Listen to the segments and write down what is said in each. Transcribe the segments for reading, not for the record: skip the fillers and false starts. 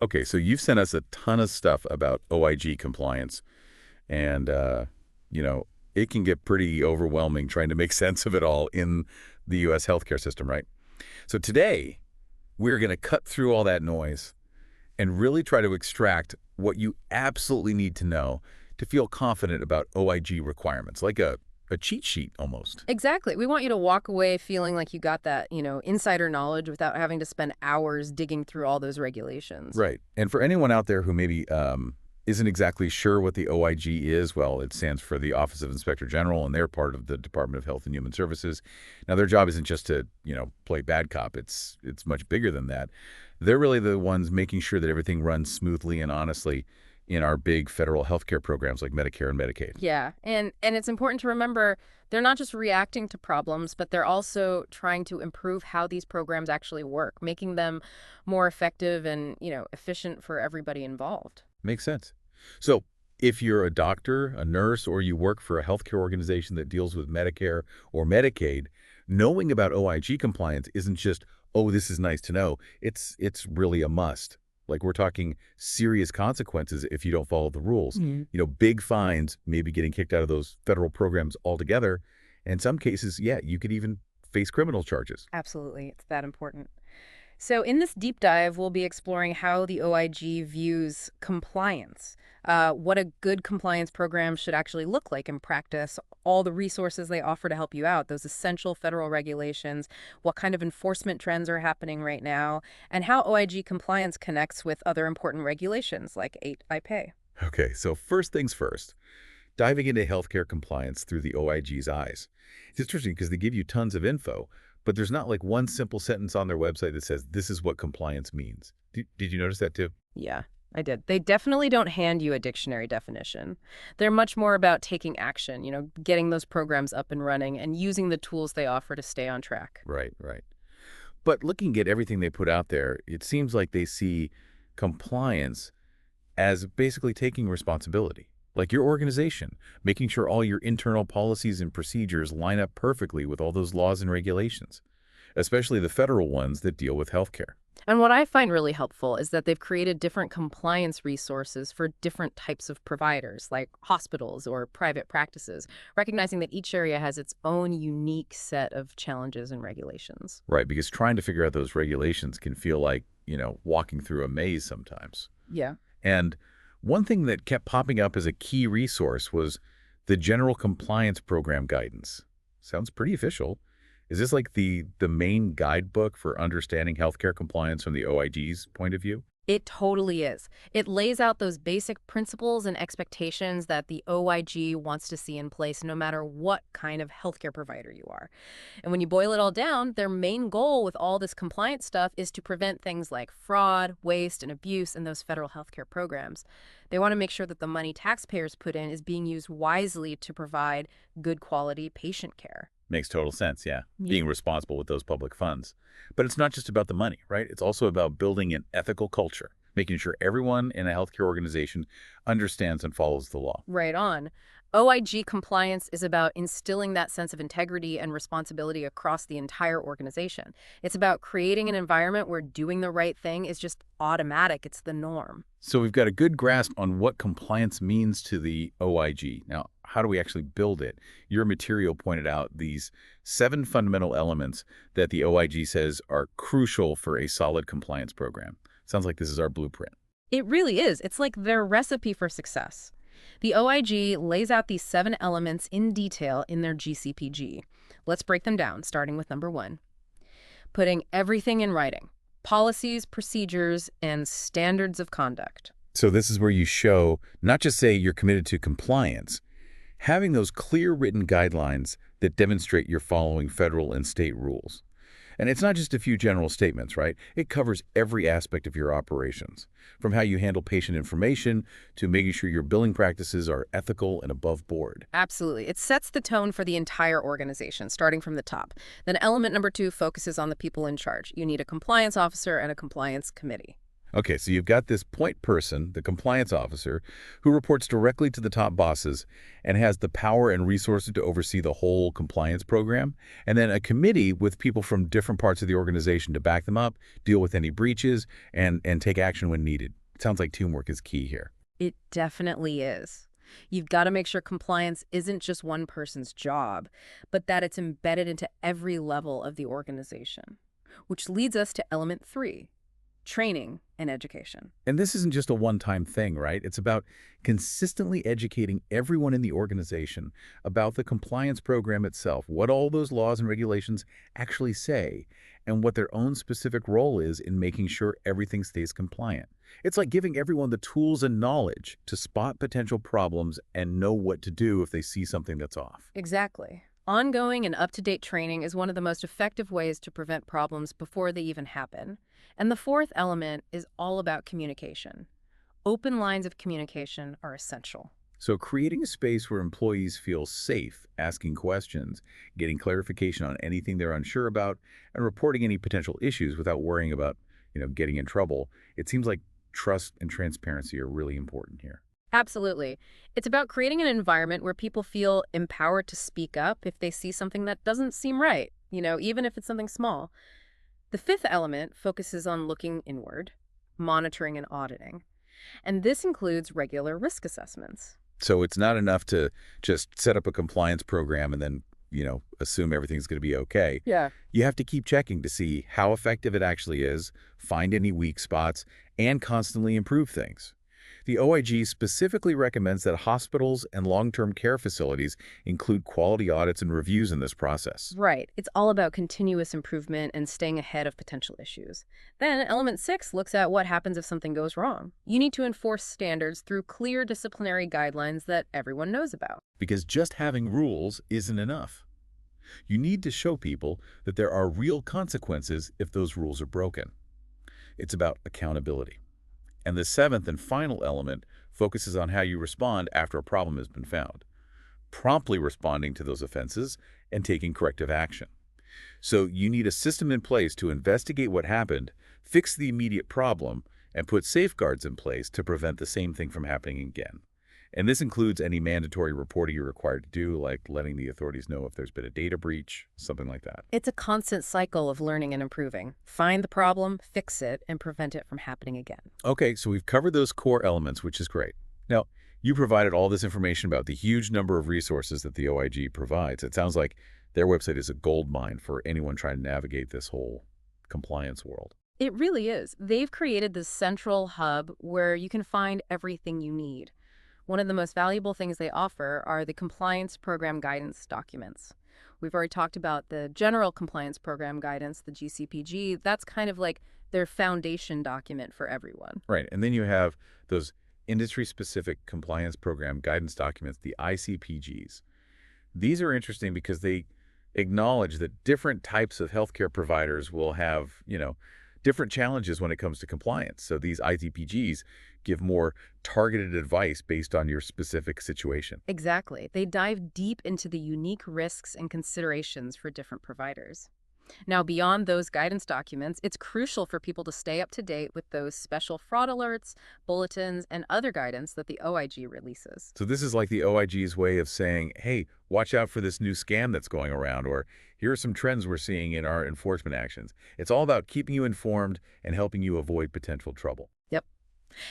Okay, so you've sent us a ton of stuff about OIG compliance, and you know, it can get pretty overwhelming trying to make sense of it all in the U.S. healthcare system, right? So today, we're going to cut through all that noise and really try to extract what you absolutely need to know to feel confident about OIG requirements, like a cheat sheet almost. Exactly. We want you to walk away feeling like you got that, insider knowledge without having to spend hours digging through all those regulations. Right. And for anyone out there who maybe isn't exactly sure what the OIG is, well, it stands for the Office of Inspector General, and they're part of the Department of Health and Human Services. Now, their job isn't just to, play bad cop. It's much bigger than that. They're really the ones making sure that everything runs smoothly and honestly in our big federal healthcare programs like Medicare and Medicaid. Yeah, and it's important to remember they're not just reacting to problems, but they're also trying to improve how these programs actually work, making them more effective and, efficient for everybody involved. Makes sense. So if you're a doctor, a nurse, or you work for a healthcare organization that deals with Medicare or Medicaid, knowing about OIG compliance isn't just, oh, this is nice to know. It's really a must. Like we're talking serious consequences if you don't follow the rules. Big fines, maybe getting kicked out of those federal programs altogether. And in some cases, yeah, you could even face criminal charges. Absolutely. It's that important. So, in this deep dive, we'll be exploring how the OIG views compliance, what a good compliance program should actually look like in practice, all the resources they offer to help you out, those essential federal regulations, what kind of enforcement trends are happening right now, and how OIG compliance connects with other important regulations like HIPAA. Okay, so first things first, diving into healthcare compliance through the OIG's eyes. It's interesting because they give you tons of info, but there's not like one simple sentence on their website that says, this is what compliance means. Did you notice that too? Yeah, I did. They definitely don't hand you a dictionary definition. They're much more about taking action, getting those programs up and running and using the tools they offer to stay on track. Right, right. But looking at everything they put out there, it seems like they see compliance as basically taking responsibility. Like your organization, making sure all your internal policies and procedures line up perfectly with all those laws and regulations, especially the federal ones that deal with healthcare. And what I find really helpful is that they've created different compliance resources for different types of providers, like hospitals or private practices, recognizing that each area has its own unique set of challenges and regulations. Right, because trying to figure out those regulations can feel like, walking through a maze sometimes. Yeah. And one thing that kept popping up as a key resource was the General Compliance Program guidance. Sounds pretty official. Is this like the main guidebook for understanding healthcare compliance from the OIG's point of view? It totally is. It lays out those basic principles and expectations that the OIG wants to see in place no matter what kind of healthcare provider you are. And when you boil it all down, their main goal with all this compliance stuff is to prevent things like fraud, waste, and abuse in those federal healthcare programs. They want to make sure that the money taxpayers put in is being used wisely to provide good quality patient care. Makes total sense, yeah. Yeah. Being responsible with those public funds. But it's not just about the money, right? It's also about building an ethical culture, making sure everyone in a healthcare organization understands and follows the law. Right on. OIG compliance is about instilling that sense of integrity and responsibility across the entire organization. It's about creating an environment where doing the right thing is just automatic. It's the norm. So we've got a good grasp on what compliance means to the OIG. Now, how do we actually build it? Your material pointed out these 7 fundamental elements that the OIG says are crucial for a solid compliance program. Sounds like this is our blueprint. It really is. It's like their recipe for success. The OIG lays out these 7 elements in detail in their GCPG. Let's break them down, starting with number 1. Putting everything in writing. Policies, procedures, and standards of conduct. So this is where you show, not just say you're committed to compliance, having those clear written guidelines that demonstrate you're following federal and state rules. And it's not just a few general statements, right? It covers every aspect of your operations, from how you handle patient information to making sure your billing practices are ethical and above board. Absolutely. It sets the tone for the entire organization, starting from the top. Then element number 2 focuses on the people in charge. You need a compliance officer and a compliance committee. Okay, so you've got this point person, the compliance officer, who reports directly to the top bosses and has the power and resources to oversee the whole compliance program, and then a committee with people from different parts of the organization to back them up, deal with any breaches, and take action when needed. It sounds like teamwork is key here. It definitely is. You've got to make sure compliance isn't just one person's job, but that it's embedded into every level of the organization. Which leads us to element 3, training and education. And this isn't just a one-time thing, right? It's about consistently educating everyone in the organization about the compliance program itself, what all those laws and regulations actually say, and what their own specific role is in making sure everything stays compliant. It's like giving everyone the tools and knowledge to spot potential problems and know what to do if they see something that's off. Exactly. Ongoing and up-to-date training is one of the most effective ways to prevent problems before they even happen. And the fourth element is all about communication. Open lines of communication are essential. So creating a space where employees feel safe asking questions, getting clarification on anything they're unsure about, and reporting any potential issues without worrying about, getting in trouble, it seems like trust and transparency are really important here. Absolutely. It's about creating an environment where people feel empowered to speak up if they see something that doesn't seem right, even if it's something small. The fifth element focuses on looking inward, monitoring and auditing. And this includes regular risk assessments. So it's not enough to just set up a compliance program and then, assume everything's going to be okay. Yeah. You have to keep checking to see how effective it actually is, find any weak spots, and constantly improve things. The OIG specifically recommends that hospitals and long-term care facilities include quality audits and reviews in this process. Right. It's all about continuous improvement and staying ahead of potential issues. Then element 6 looks at what happens if something goes wrong. You need to enforce standards through clear disciplinary guidelines that everyone knows about. Because just having rules isn't enough. You need to show people that there are real consequences if those rules are broken. It's about accountability. And the seventh and final element focuses on how you respond after a problem has been found, promptly responding to those offenses and taking corrective action. So you need a system in place to investigate what happened, fix the immediate problem, and put safeguards in place to prevent the same thing from happening again. And this includes any mandatory reporting you're required to do, like letting the authorities know if there's been a data breach, something like that. It's a constant cycle of learning and improving. Find the problem, fix it, and prevent it from happening again. Okay, so we've covered those core elements, which is great. Now, you provided all this information about the huge number of resources that the OIG provides. It sounds like their website is a gold mine for anyone trying to navigate this whole compliance world. It really is. They've created this central hub where you can find everything you need. One of the most valuable things they offer are the compliance program guidance documents. We've already talked about the general compliance program guidance, the GCPG. That's kind of like their foundation document for everyone. Right, and then you have those industry-specific compliance program guidance documents, the ICPGs. These are interesting because they acknowledge that different types of healthcare providers will have, different challenges when it comes to compliance. So these ICPGs give more targeted advice based on your specific situation. Exactly. They dive deep into the unique risks and considerations for different providers. Now, beyond those guidance documents, it's crucial for people to stay up to date with those special fraud alerts, bulletins, and other guidance that the OIG releases. So this is like the OIG's way of saying, hey, watch out for this new scam that's going around, or here are some trends we're seeing in our enforcement actions. It's all about keeping you informed and helping you avoid potential trouble. Yep.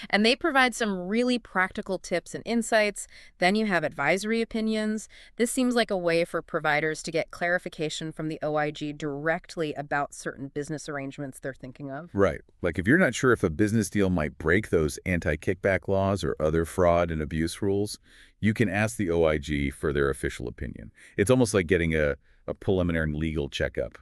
And they provide some really practical tips and insights. Then you have advisory opinions. This seems like a way for providers to get clarification from the OIG directly about certain business arrangements they're thinking of. Right. Like if you're not sure if a business deal might break those anti-kickback laws or other fraud and abuse rules, you can ask the OIG for their official opinion. It's almost like getting a preliminary legal checkup,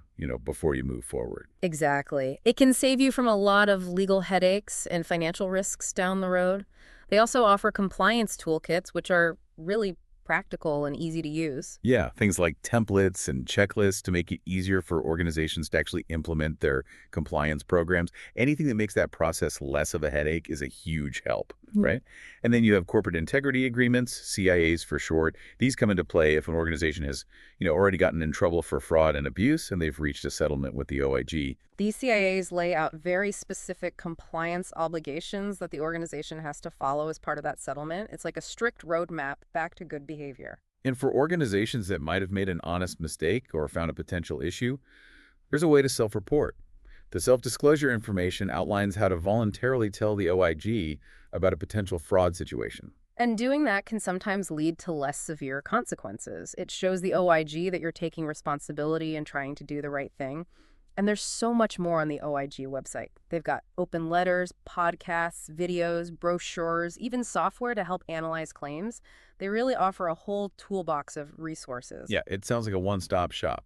before you move forward. Exactly. It can save you from a lot of legal headaches and financial risks down the road. They also offer compliance toolkits, which are really practical and easy to use. Yeah, things like templates and checklists to make it easier for organizations to actually implement their compliance programs. Anything that makes that process less of a headache is a huge help, Mhm. right? And then you have corporate integrity agreements, CIAs for short. These come into play if an organization has, already gotten in trouble for fraud and abuse and they've reached a settlement with the OIG. These CIAs lay out very specific compliance obligations that the organization has to follow as part of that settlement. It's like a strict roadmap back to good behavior. And for organizations that might have made an honest mistake or found a potential issue, there's a way to self-report. The self-disclosure information outlines how to voluntarily tell the OIG about a potential fraud situation. And doing that can sometimes lead to less severe consequences. It shows the OIG that you're taking responsibility and trying to do the right thing. And there's so much more on the OIG website. They've got open letters, podcasts, videos, brochures, even software to help analyze claims. They really offer a whole toolbox of resources. Yeah, it sounds like a one-stop shop.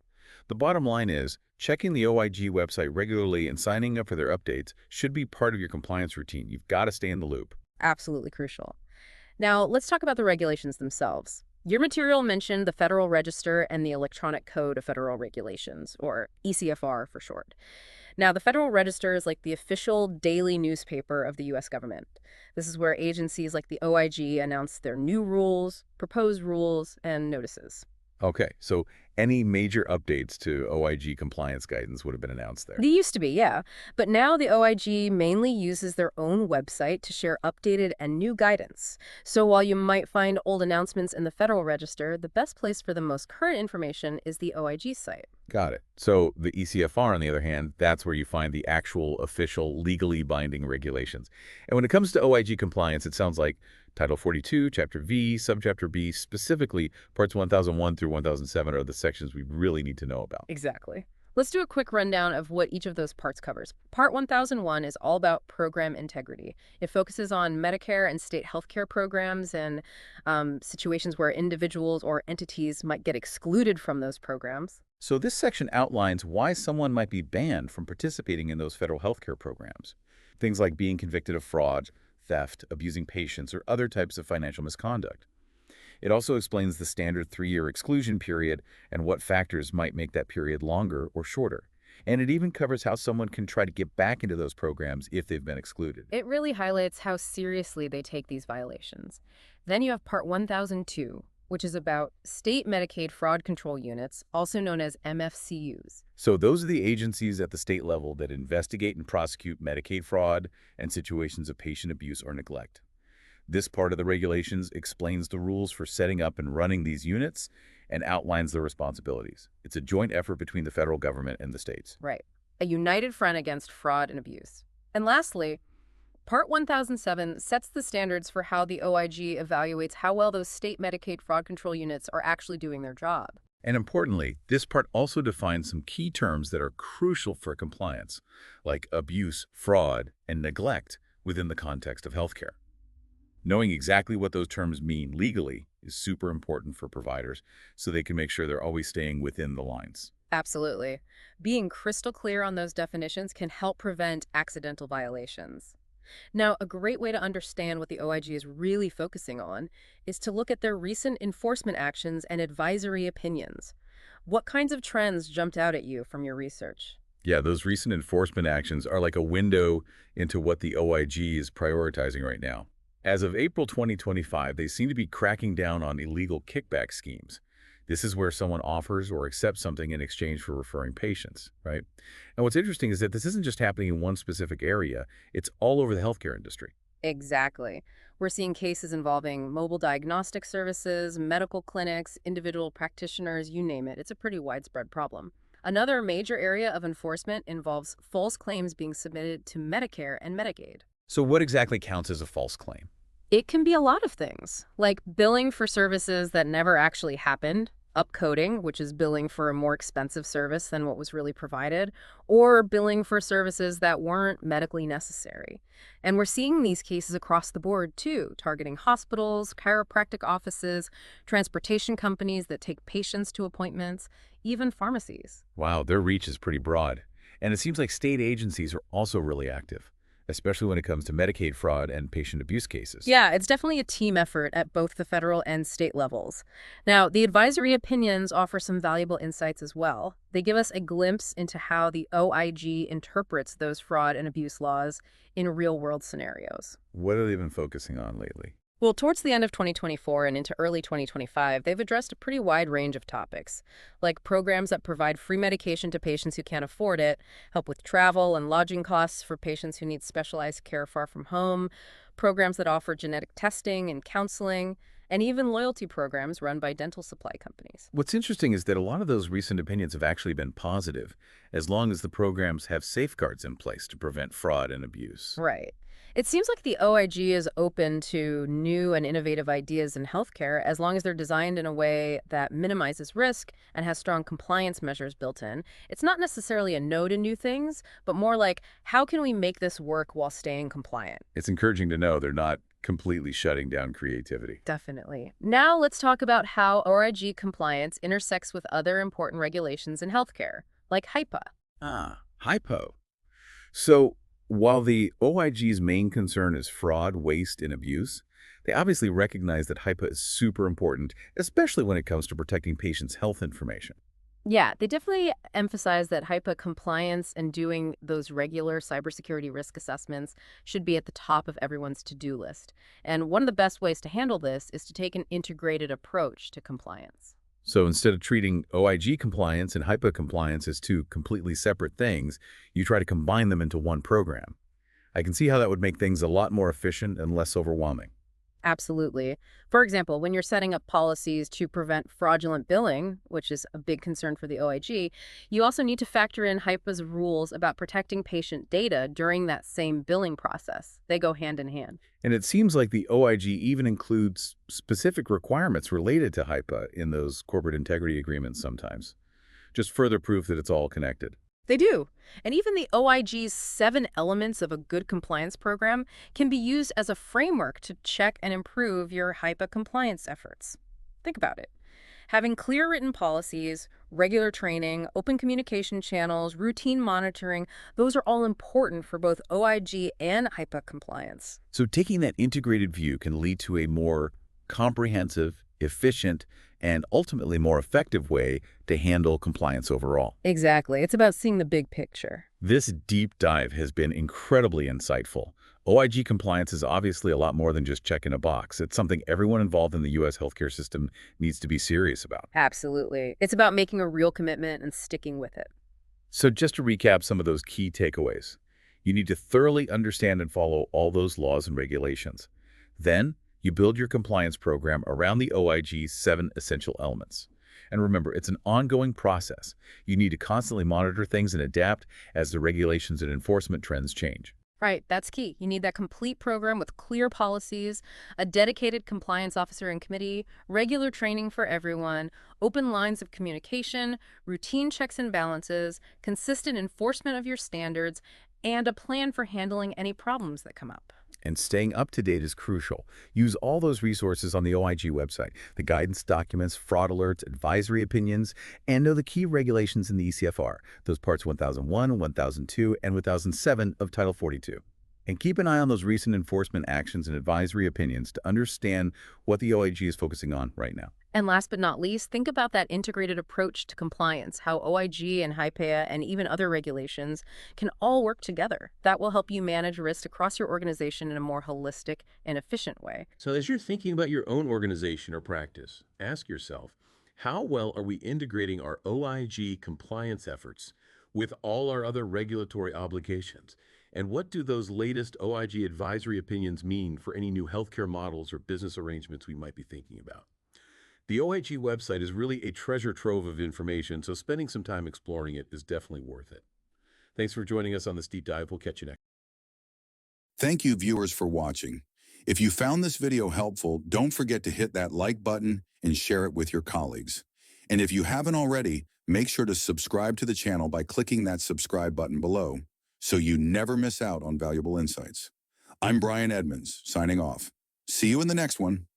The bottom line is, checking the OIG website regularly and signing up for their updates should be part of your compliance routine. You've got to stay in the loop. Absolutely crucial. Now, let's talk about the regulations themselves. Your material mentioned the Federal Register and the Electronic Code of Federal Regulations, or eCFR for short. Now, the Federal Register is like the official daily newspaper of the U.S. government. This is where agencies like the OIG announce their new rules, proposed rules, and notices. Okay, so any major updates to OIG compliance guidance would have been announced there. They used to be, yeah. But now the OIG mainly uses their own website to share updated and new guidance. So while you might find old announcements in the Federal Register, the best place for the most current information is the OIG site. Got it. So the eCFR, on the other hand, that's where you find the actual official legally binding regulations. And when it comes to OIG compliance, it sounds like Title 42, Chapter V, Subchapter B, specifically Parts 1001 through 1007 are the sections we really need to know about. Exactly. Let's do a quick rundown of what each of those parts covers. Part 1001 is all about program integrity. It focuses on Medicare and state healthcare programs and situations where individuals or entities might get excluded from those programs. So this section outlines why someone might be banned from participating in those federal healthcare programs. Things like being convicted of fraud, theft, abusing patients, or other types of financial misconduct. It also explains the standard 3-year exclusion period and what factors might make that period longer or shorter. And it even covers how someone can try to get back into those programs if they've been excluded. It really highlights how seriously they take these violations. Then you have Part 1002, which is about state Medicaid fraud control units, also known as MFCUs. So those are the agencies at the state level that investigate and prosecute Medicaid fraud and situations of patient abuse or neglect. This part of the regulations explains the rules for setting up and running these units and outlines the responsibilities. It's a joint effort between the federal government and the states. Right. A united front against fraud and abuse. And lastly, Part 1007 sets the standards for how the OIG evaluates how well those state Medicaid fraud control units are actually doing their job. And importantly, this part also defines some key terms that are crucial for compliance, like abuse, fraud, and neglect within the context of healthcare. Knowing exactly what those terms mean legally is super important for providers so they can make sure they're always staying within the lines. Absolutely. Being crystal clear on those definitions can help prevent accidental violations. Now, a great way to understand what the OIG is really focusing on is to look at their recent enforcement actions and advisory opinions. What kinds of trends jumped out at you from your research? Yeah, those recent enforcement actions are like a window into what the OIG is prioritizing right now. As of April 2025, they seem to be cracking down on illegal kickback schemes. This is where someone offers or accepts something in exchange for referring patients, right? And what's interesting is that this isn't just happening in one specific area. It's all over the healthcare industry. Exactly. We're seeing cases involving mobile diagnostic services, medical clinics, individual practitioners, you name it. It's a pretty widespread problem. Another major area of enforcement involves false claims being submitted to Medicare and Medicaid. So what exactly counts as a false claim? It can be a lot of things, like billing for services that never actually happened, upcoding, which is billing for a more expensive service than what was really provided, or billing for services that weren't medically necessary. And we're seeing these cases across the board, too, targeting hospitals, chiropractic offices, transportation companies that take patients to appointments, even pharmacies. Wow, their reach is pretty broad. And it seems like state agencies are also really active. especially when it comes to Medicaid fraud and patient abuse cases. Yeah, it's definitely a team effort at both the federal and state levels. Now, the advisory opinions offer some valuable insights as well. They give us a glimpse into how the OIG interprets those fraud and abuse laws in real-world scenarios. What have they been focusing on lately? Well, towards the end of 2024 and into early 2025, they've addressed a pretty wide range of topics, like programs that provide free medication to patients who can't afford it, help with travel and lodging costs for patients who need specialized care far from home, programs that offer genetic testing and counseling, and even loyalty programs run by dental supply companies. What's interesting is that a lot of those recent opinions have actually been positive, as long as the programs have safeguards in place to prevent fraud and abuse. Right. It seems like the OIG is open to new and innovative ideas in healthcare as long as they're designed in a way that minimizes risk and has strong compliance measures built in. It's not necessarily a no to new things, but more like, how can we make this work while staying compliant? It's encouraging to know they're not completely shutting down creativity. Definitely. Now let's talk about how OIG compliance intersects with other important regulations in healthcare, like HIPAA. HIPAA. So, while the OIG's main concern is fraud, waste, and abuse, they obviously recognize that HIPAA is super important, especially when it comes to protecting patients' health information. Yeah, they definitely emphasize that HIPAA compliance and doing those regular cybersecurity risk assessments should be at the top of everyone's to-do list. And one of the best ways to handle this is to take an integrated approach to compliance. So instead of treating OIG compliance and HIPAA compliance as two completely separate things, you try to combine them into one program. I can see how that would make things a lot more efficient and less overwhelming. Absolutely. For example, when you're setting up policies to prevent fraudulent billing, which is a big concern for the OIG, you also need to factor in HIPAA's rules about protecting patient data during that same billing process. They go hand in hand. And it seems like the OIG even includes specific requirements related to HIPAA in those corporate integrity agreements sometimes. Just further proof that it's all connected. They do. And even the OIG's 7 elements of a good compliance program can be used as a framework to check and improve your HIPAA compliance efforts. Think about it. Having clear written policies, regular training, open communication channels, routine monitoring, those are all important for both OIG and HIPAA compliance. So taking that integrated view can lead to a more comprehensive, efficient, and ultimately more effective way to handle compliance overall. Exactly. It's about seeing the big picture. This deep dive has been incredibly insightful. OIG compliance is obviously a lot more than just checking a box. It's something everyone involved in the U.S. healthcare system needs to be serious about. Absolutely. It's about making a real commitment and sticking with it. So just to recap some of those key takeaways, you need to thoroughly understand and follow all those laws and regulations. Then, you build your compliance program around the OIG's 7 essential elements. And remember, it's an ongoing process. You need to constantly monitor things and adapt as the regulations and enforcement trends change. Right, that's key. You need that complete program with clear policies, a dedicated compliance officer and committee, regular training for everyone, open lines of communication, routine checks and balances, consistent enforcement of your standards, and a plan for handling any problems that come up. And staying up to date is crucial. Use all those resources on the OIG website, the guidance documents, fraud alerts, advisory opinions, and know the key regulations in the eCFR, those parts 1001, 1002, and 1007 of Title 42. And keep an eye on those recent enforcement actions and advisory opinions to understand what the OIG is focusing on right now. And last but not least, think about that integrated approach to compliance, how OIG and HIPAA and even other regulations can all work together. That will help you manage risk across your organization in a more holistic and efficient way. So, as you're thinking about your own organization or practice, ask yourself, how well are we integrating our OIG compliance efforts with all our other regulatory obligations? And what do those latest OIG advisory opinions mean for any new healthcare models or business arrangements we might be thinking about? The OIG website is really a treasure trove of information, so spending some time exploring it is definitely worth it. Thanks for joining us on this deep dive. We'll catch you next. Thank you, viewers, for watching. If you found this video helpful, don't forget to hit that like button and share it with your colleagues. And if you haven't already, make sure to subscribe to the channel by clicking that subscribe button below so you never miss out on valuable insights. I'm Brian Edmonds, signing off. See you in the next one.